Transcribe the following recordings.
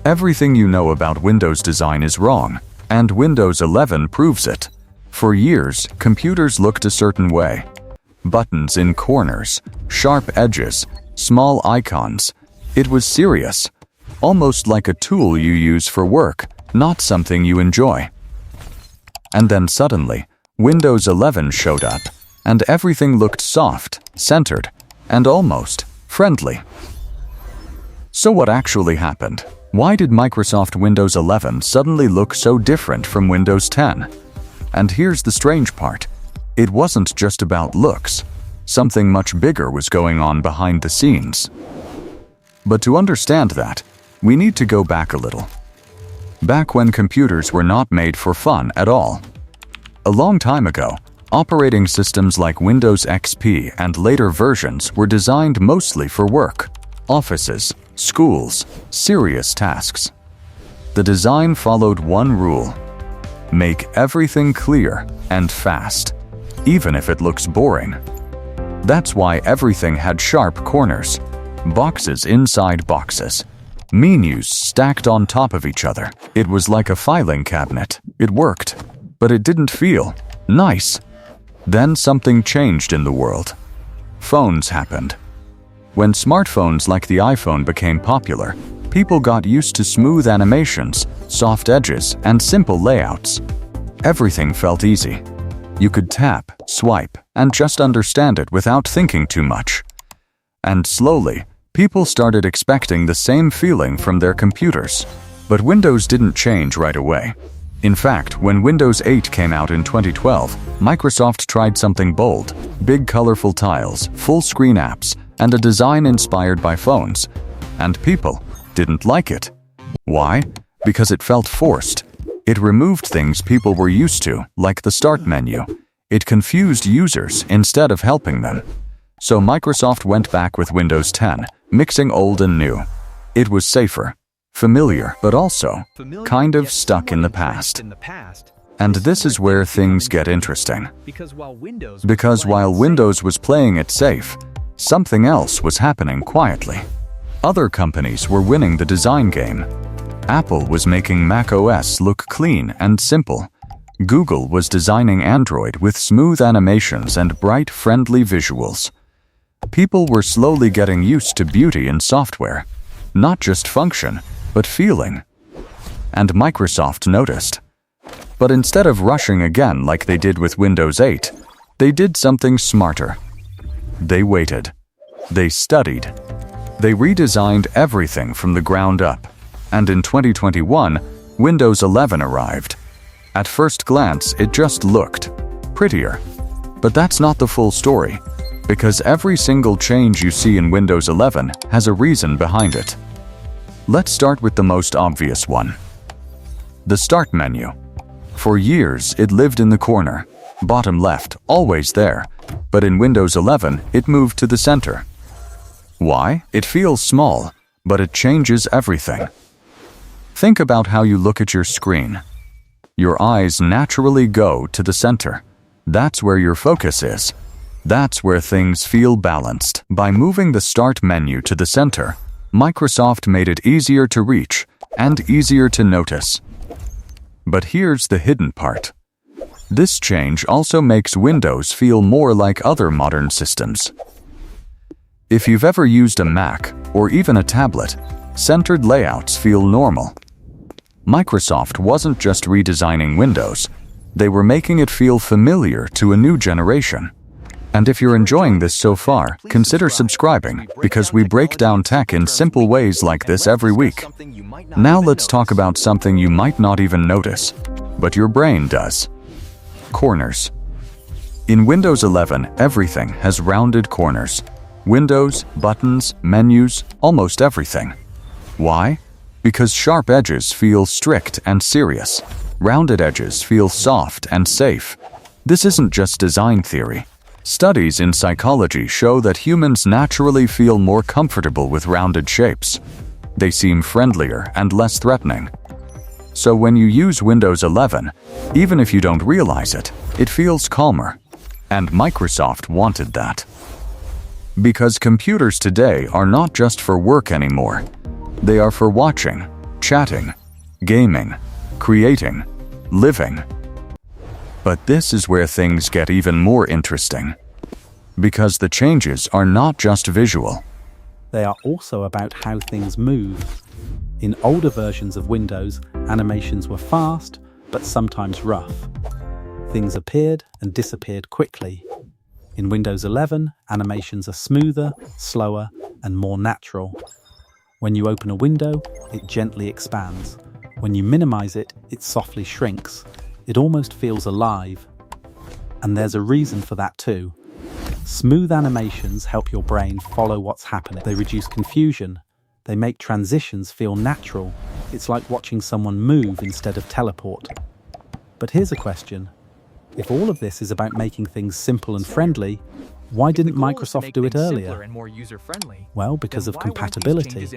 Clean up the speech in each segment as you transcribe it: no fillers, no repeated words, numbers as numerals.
Everything you know about Windows design is wrong, and Windows 11 proves it. For years, computers looked a certain way. Buttons in corners, sharp edges, small icons. It was serious, almost like a tool you use for work, not something you enjoy. And then suddenly, Windows 11 showed up, and everything looked soft, centered, and almost friendly. So what actually happened? Why did Microsoft Windows 11 suddenly look so different from Windows 10? And here's the strange part. It wasn't just about looks. Something much bigger was going on behind the scenes. But to understand that, we need to go back a little. Back when computers were not made for fun at all. A long time ago, operating systems like Windows XP and later versions were designed mostly for work, offices, schools, serious tasks. The design followed one rule: make everything clear and fast, even if it looks boring. That's why everything had sharp corners, boxes inside boxes, menus stacked on top of each other. It was like a filing cabinet. It worked, but it didn't feel nice. Then something changed in the world. Phones happened. When smartphones like the iPhone became popular, people got used to smooth animations, soft edges, and simple layouts. Everything felt easy. You could tap, swipe, and just understand it without thinking too much. And slowly, people started expecting the same feeling from their computers. But Windows didn't change right away. In fact, when Windows 8 came out in 2012, Microsoft tried something bold: big colorful tiles, full-screen apps, and a design inspired by phones. And people didn't like it. Why? Because it felt forced. It removed things people were used to, like the Start menu. It confused users instead of helping them. So Microsoft went back with Windows 10, mixing old and new. It was safer, familiar, but also kind of stuck in the past. And this is where things get interesting. Because while Windows was playing it safe, something else was happening quietly. Other companies were winning the design game. Apple was making macOS look clean and simple. Google was designing Android with smooth animations and bright, friendly visuals. People were slowly getting used to beauty in software. Not just function, but feeling. And Microsoft noticed. But instead of rushing again like they did with Windows 8, they did something smarter. They waited. They studied. They redesigned everything from the ground up. And in 2021, Windows 11 arrived. At first glance, it just looked prettier. But that's not the full story, because every single change you see in Windows 11 has a reason behind it. Let's start with the most obvious one. The Start menu. For years, it lived in the corner, bottom left, always there. But in Windows 11, it moved to the center. Why? It feels small, but it changes everything. Think about how you look at your screen. Your eyes naturally go to the center. That's where your focus is. That's where things feel balanced. By moving the Start menu to the center, Microsoft made it easier to reach and easier to notice. But here's the hidden part. This change also makes Windows feel more like other modern systems. If you've ever used a Mac or even a tablet, centered layouts feel normal. Microsoft wasn't just redesigning Windows, they were making it feel familiar to a new generation. And if you're enjoying this so far, consider subscribing, because we break down tech in simple ways like this every week. Now let's talk about something you might not even notice, but your brain does. Corners. In Windows 11, everything has rounded corners. Windows, buttons, menus, almost everything. Why? Because sharp edges feel strict and serious. Rounded edges feel soft and safe. This isn't just design theory. Studies in psychology show that humans naturally feel more comfortable with rounded shapes. They seem friendlier and less threatening. So when you use Windows 11, even if you don't realize it, it feels calmer. And Microsoft wanted that. Because computers today are not just for work anymore. They are for watching, chatting, gaming, creating, living. But this is where things get even more interesting, because the changes are not just visual. They are also about how things move. In older versions of Windows, animations were fast, but sometimes rough. Things appeared and disappeared quickly. In Windows 11, animations are smoother, slower, and more natural. When you open a window, it gently expands. When you minimize it, it softly shrinks. It almost feels alive. And there's a reason for that too. Smooth animations help your brain follow what's happening. They reduce confusion. They make transitions feel natural. It's like watching someone move instead of teleport. But here's a question. If all of this is about making things simple and friendly, why didn't Microsoft do it earlier? Well, because of compatibility.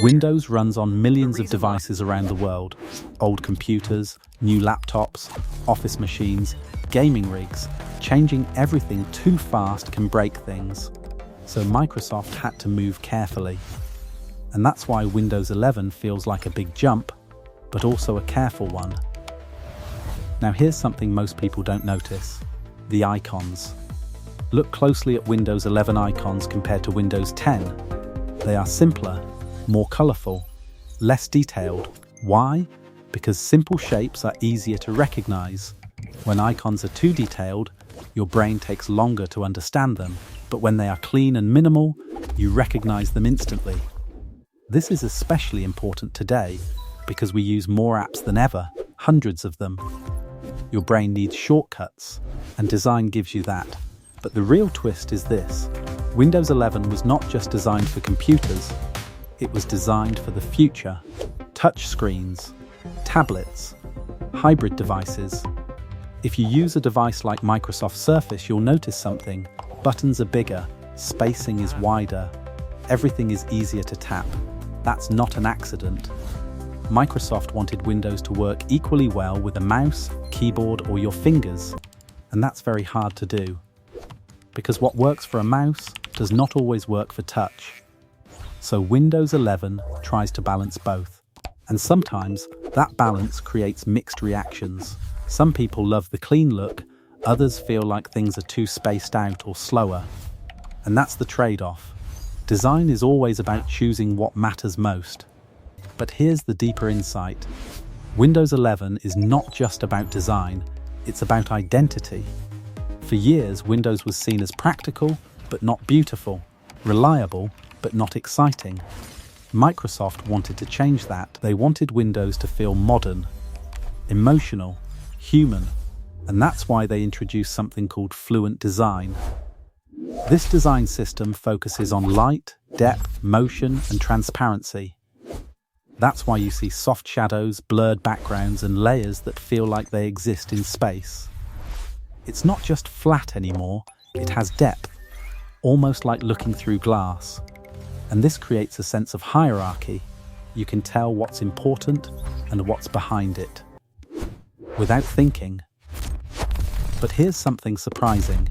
Windows runs on millions of devices around the world. Old computers, new laptops, office machines, gaming rigs. Changing everything too fast can break things. So Microsoft had to move carefully. And that's why Windows 11 feels like a big jump, but also a careful one. Now here's something most people don't notice. The icons. Look closely at Windows 11 icons compared to Windows 10. They are simpler, more colorful, less detailed. Why? Because simple shapes are easier to recognize. When icons are too detailed, your brain takes longer to understand them, but when they are clean and minimal, you recognize them instantly. This is especially important today because we use more apps than ever, hundreds of them. Your brain needs shortcuts, and design gives you that. But the real twist is this. Windows 11 was not just designed for computers, it was designed for the future. Touch screens, tablets, hybrid devices. If you use a device like Microsoft Surface, you'll notice something. Buttons are bigger, spacing is wider, everything is easier to tap. That's not an accident. Microsoft wanted Windows to work equally well with a mouse, keyboard, or your fingers. And that's very hard to do. Because what works for a mouse does not always work for touch. So Windows 11 tries to balance both. And sometimes that balance creates mixed reactions. Some people love the clean look, others feel like things are too spaced out or slower. And that's the trade-off. Design is always about choosing what matters most. But here's the deeper insight. Windows 11 is not just about design, it's about identity. For years, Windows was seen as practical, but not beautiful, reliable, but not exciting. Microsoft wanted to change that. They wanted Windows to feel modern, emotional, human, and that's why they introduced something called Fluent Design. This design system focuses on light, depth, motion, and transparency. That's why you see soft shadows, blurred backgrounds, and layers that feel like they exist in space. It's not just flat anymore, it has depth, almost like looking through glass. And this creates a sense of hierarchy. You can tell what's important and what's behind it, without thinking. But here's something surprising.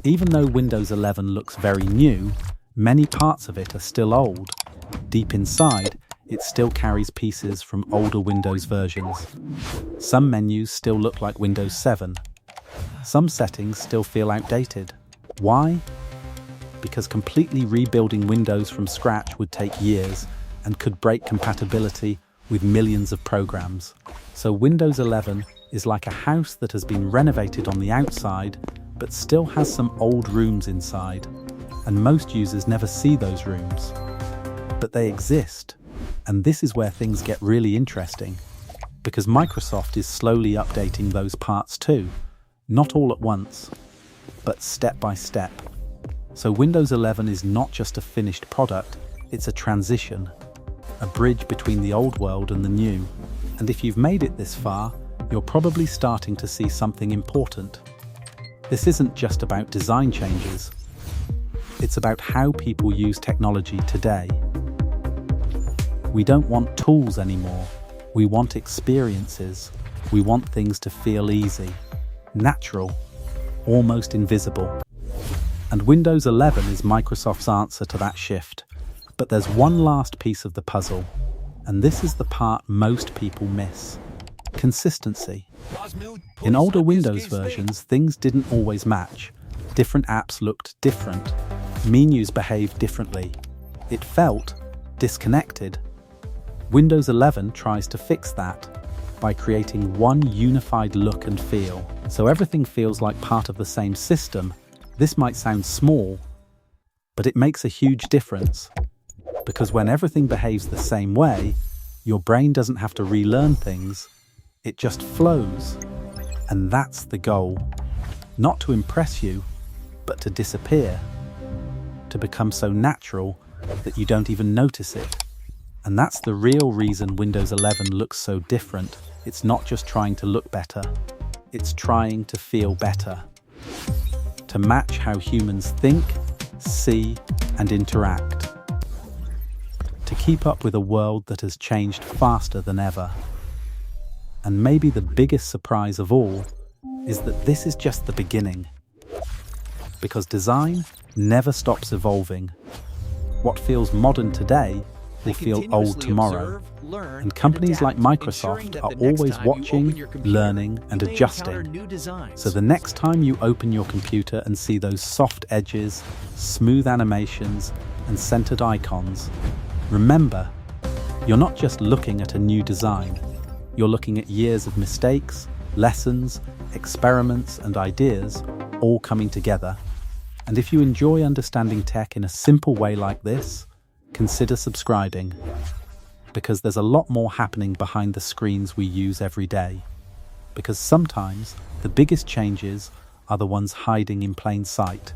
Even though Windows 11 looks very new, many parts of it are still old. Deep inside, it still carries pieces from older Windows versions. Some menus still look like Windows 7. Some settings still feel outdated. Why? Because completely rebuilding Windows from scratch would take years and could break compatibility with millions of programs. So Windows 11 is like a house that has been renovated on the outside, but still has some old rooms inside. And most users never see those rooms. But they exist. And this is where things get really interesting, because Microsoft is slowly updating those parts too. Not all at once, but step by step. So Windows 11 is not just a finished product, it's a transition, a bridge between the old world and the new. And if you've made it this far, you're probably starting to see something important. This isn't just about design changes. It's about how people use technology today. We don't want tools anymore. We want experiences. We want things to feel easy, natural, almost invisible. And Windows 11 is Microsoft's answer to that shift. But there's one last piece of the puzzle. And this is the part most people miss. Consistency. In older Windows versions, things didn't always match. Different apps looked different. Menus behaved differently. It felt disconnected. Windows 11 tries to fix that by creating one unified look and feel, so everything feels like part of the same system. This might sound small, but it makes a huge difference, because when everything behaves the same way, your brain doesn't have to relearn things, it just flows. And that's the goal. Not to impress you, but to disappear, to become so natural that you don't even notice it. And that's the real reason Windows 11 looks so different. It's not just trying to look better, it's trying to feel better. To match how humans think, see, and interact. To keep up with a world that has changed faster than ever. And maybe the biggest surprise of all is that this is just the beginning. Because design never stops evolving. What feels modern today will feel old tomorrow. And companies like Microsoft are always watching, learning, and adjusting. So the next time you open your computer and see those soft edges, smooth animations, and centered icons, remember, you're not just looking at a new design. You're looking at years of mistakes, lessons, experiments, and ideas all coming together. And if you enjoy understanding tech in a simple way like this, consider subscribing, because there's a lot more happening behind the screens we use every day. Because sometimes the biggest changes are the ones hiding in plain sight.